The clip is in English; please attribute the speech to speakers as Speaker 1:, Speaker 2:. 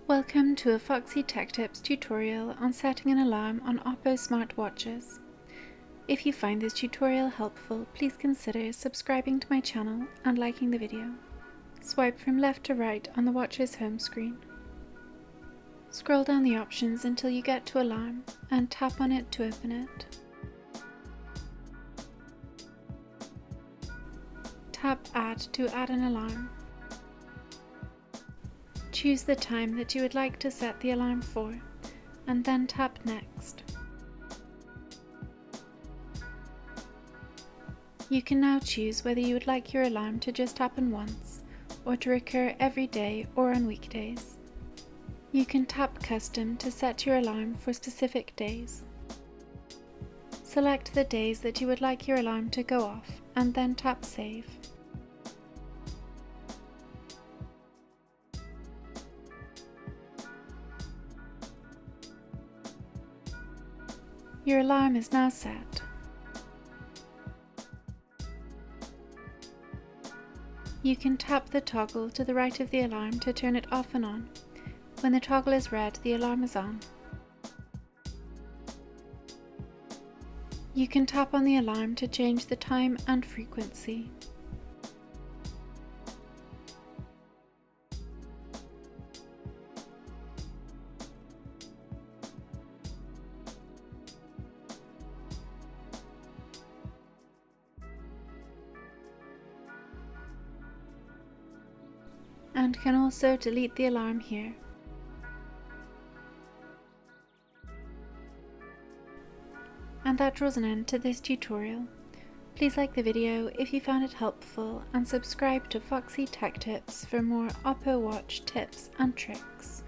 Speaker 1: Welcome to a Foxy Tech Tips tutorial on setting an alarm on Oppo smartwatches. If you find this tutorial helpful, please consider subscribing to my channel and liking the video. Swipe from left to right on the watch's home screen. Scroll down the options until you get to Alarm and tap on it to open it. Tap Add to add an alarm. Choose the time that you would like to set the alarm for, and then tap Next. You can now choose whether you would like your alarm to just happen once, or to recur every day or on weekdays. You can tap Custom to set your alarm for specific days. Select the days that you would like your alarm to go off, and then tap Save. Your alarm is now set. You can tap the toggle to the right of the alarm to turn it off and on. When the toggle is red, the alarm is on. You can tap on the alarm to change the time and frequency. And can also delete the alarm here. And that draws an end to this tutorial. Please like the video if you found it helpful and subscribe to Foxy Tech Tips for more Oppo Watch tips and tricks.